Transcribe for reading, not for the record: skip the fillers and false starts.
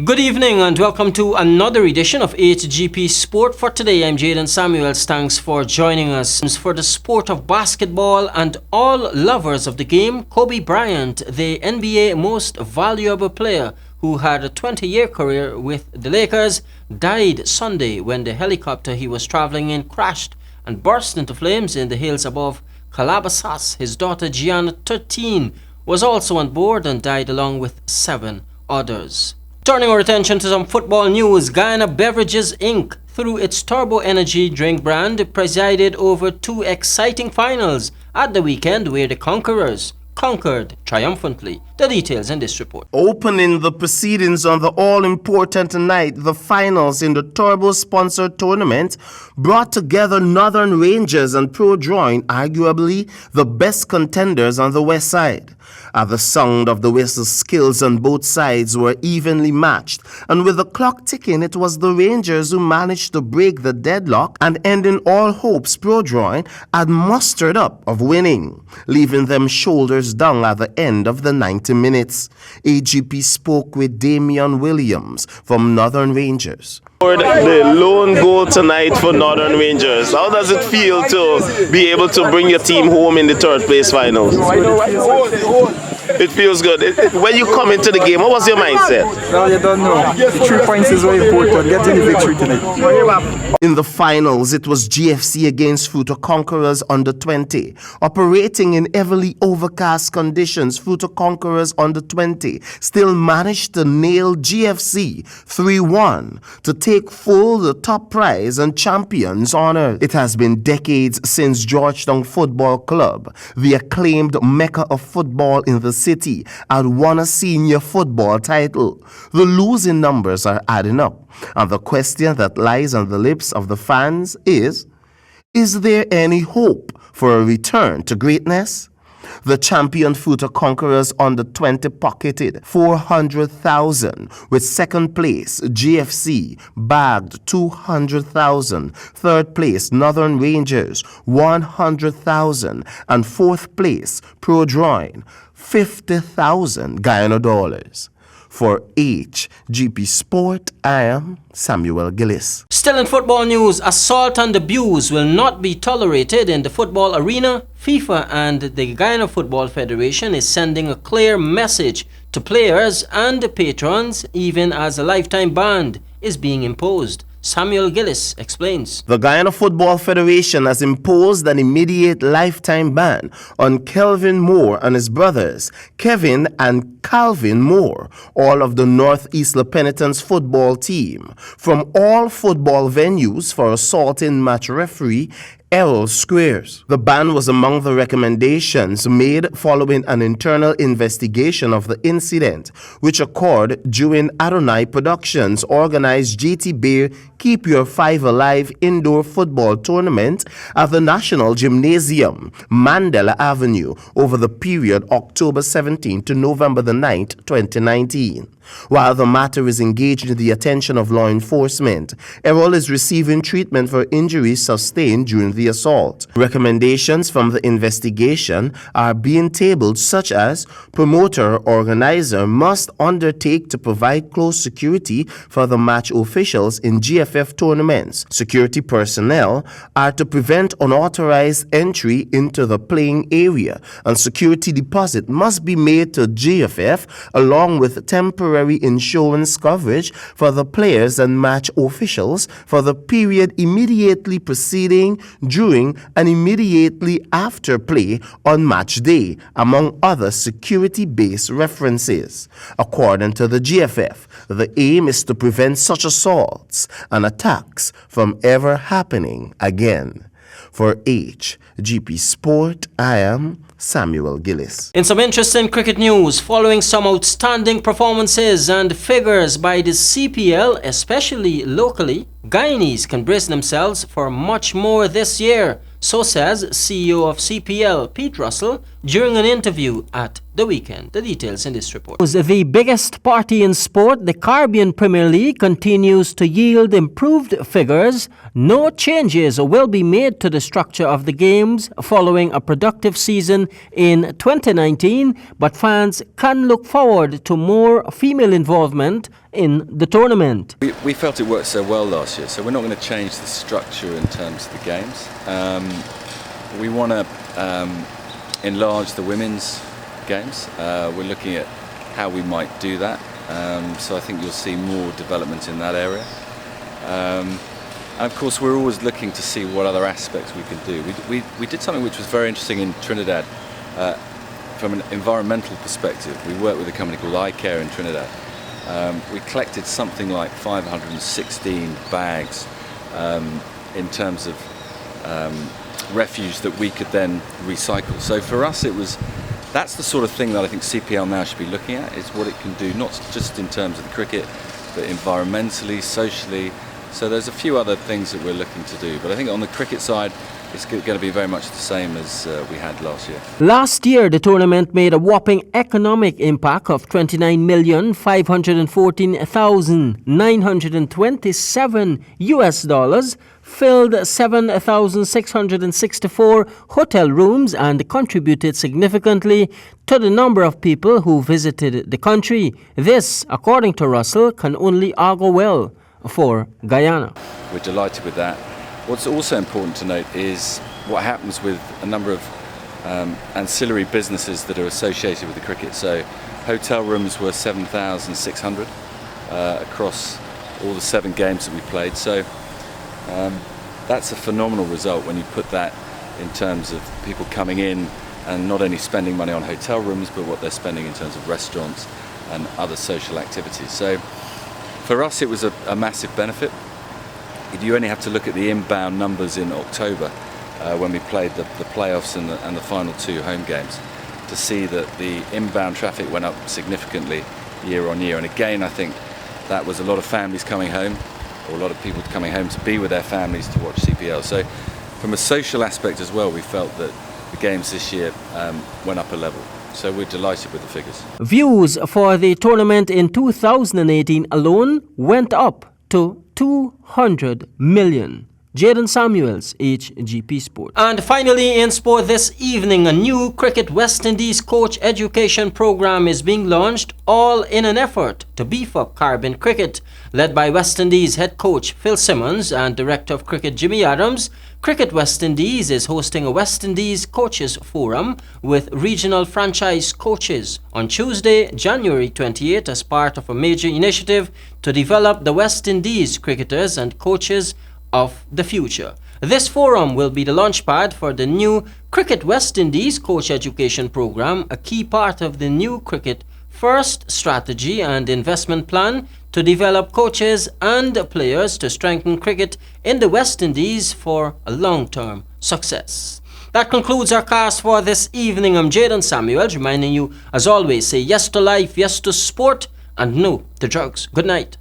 Good evening and welcome to another edition of HGP Sport. For today, I'm Jadon Samuels. Thanks for joining us. For the sport of basketball and all lovers of the game, Kobe Bryant, the NBA most valuable player who had a 20-year career with the Lakers, died Sunday when the helicopter he was traveling in crashed and burst into flames in the hills above Calabasas. His daughter Gianna, 13, was also on board and died along with 7 others. Turning our attention to some football news, Guyana Beverages Inc., through its Turbo Energy drink brand, presided over 2 exciting finals at the weekend where the Conquerors conquered triumphantly. The details in this report. Opening the proceedings on the all-important night, the finals in the Turbo-sponsored tournament brought together Northern Rangers and Pro Drawing, arguably the best contenders on the west side. At the sound of the whistle, skills on both sides were evenly matched, and with the clock ticking, it was the Rangers who managed to break the deadlock and ending all hopes Pro Drawing had mustered up of winning, leaving them shoulders down at the end of the 90 minutes. AGP spoke with Damion Williams from Northern Rangers. The lone goal tonight for Northern Rangers. How does it feel to be able to bring your team home in the third place finals? It feels good. When you come into the game, what was your mindset? Well, you don't know. 3 points is very important. Getting the victory tonight. In the finals, it was GFC against Futo Conquerors under 20. Operating in heavily overcast conditions, Futo Conquerors under 20 still managed to nail GFC 3-1 to take full the top prize and champions honor. It has been decades since Georgetown Football Club, the acclaimed mecca of football in the city, had won a senior football title. The losing numbers are adding up, and the question that lies on the lips of the fans is there any hope for a return to greatness? The champion Futo Conquerors under 20 pocketed 400,000, with second place GFC bagged 200,000, third place Northern Rangers 100,000, and fourth place Pro Drawing 50,000 Guyana dollars. For HGP Sport, I am Samuel Gillis. Still in football news, assault and abuse will not be tolerated in the football arena. FIFA and the Guyana Football Federation is sending a clear message to players and patrons, even as a lifetime ban is being imposed. Samuel Gillis explains. The Guyana Football Federation has imposed an immediate lifetime ban on Kelvin Moore and his brothers, Kevin and Calvin Moore, all of the Northeast La Penitence football team, from all football venues for assaulting match referee Errol Squares. The ban was among the recommendations made following an internal investigation of the incident, which occurred during Adonai Productions' organized JT Bear Keep Your Five Alive indoor football tournament at the National Gymnasium, Mandela Avenue, over the period October 17 to November the 9th, 2019. While the matter is engaged in the attention of law enforcement, Errol is receiving treatment for injuries sustained during the assault. Recommendations from the investigation are being tabled, such as promoter or organizer must undertake to provide close security for the match officials in GFF tournaments. Security personnel are to prevent unauthorized entry into the playing area, and security deposit must be made to GFF along with temporary insurance coverage for the players and match officials for the period immediately preceding, during, and immediately after play on match day, among other security-based references. According to the GFF, the aim is to prevent such assaults and attacks from ever happening again. For HGP Sport, I am Samuel Gillis. In some interesting cricket news, following some outstanding performances and figures by the CPL, especially locally, Guyanese can brace themselves for much more this year. So says CEO of CPL, Pete Russell, during an interview at the weekend. The details in this report. The biggest party in sport, the Caribbean Premier League, continues to yield improved figures. No changes will be made to the structure of the games following a productive season in 2019, but fans can look forward to more female involvement in the tournament. We felt it worked so well last year, so we're not going to change the structure in terms of the games. We want to enlarge the women's games. We're looking at how we might do that, so I think you'll see more development in that area. And of course we're always looking to see what other aspects we can do. We did something which was very interesting in Trinidad from an environmental perspective. We worked with a company called iCare in Trinidad. We collected something like 516 bags in terms of refuse that we could then recycle. So for us that's the sort of thing that I think CPL now should be looking at, is what it can do, not just in terms of the cricket, but environmentally, socially. So there's a few other things that we're looking to do, but I think on the cricket side it's going to be very much the same as we had last year. Last year, the tournament made a whopping economic impact of $29,514,927 filled 7,664 hotel rooms and contributed significantly to the number of people who visited the country. This, according to Russell, can only augur well for Guyana. We're delighted with that. What's also important to note is what happens with a number of ancillary businesses that are associated with the cricket. So hotel rooms were 7,600 across all the 7 games that we played. So that's a phenomenal result when you put that in terms of people coming in and not only spending money on hotel rooms, but what they're spending in terms of restaurants and other social activities. So for us it was a massive benefit. You only have to look at the inbound numbers in October when we played the playoffs and the final 2 home games to see that the inbound traffic went up significantly year on year. And again, I think that was a lot of families coming home, or a lot of people coming home to be with their families to watch CPL. So from a social aspect as well, we felt that the games this year went up a level. So we're delighted with the figures. Views for the tournament in 2018 alone went up to 200 million. Jadon Samuels, HGP Sport. And finally in sport this evening, a new Cricket West Indies coach education program is being launched, all in an effort to beef up Caribbean cricket. Led by West Indies head coach Phil Simmons and director of cricket Jimmy Adams, Cricket West Indies is hosting a West Indies Coaches Forum with regional franchise coaches on Tuesday, January 28 as part of a major initiative to develop the West Indies cricketers and coaches of the future. This forum will be the launchpad for the new Cricket West Indies Coach Education Program, a key part of the new Cricket First strategy and investment plan to develop coaches and players to strengthen cricket in the West Indies for a long-term success. That concludes our cast for this evening. I'm Jadon Samuels, reminding you, as always, say yes to life, yes to sport, and no to drugs. Good night.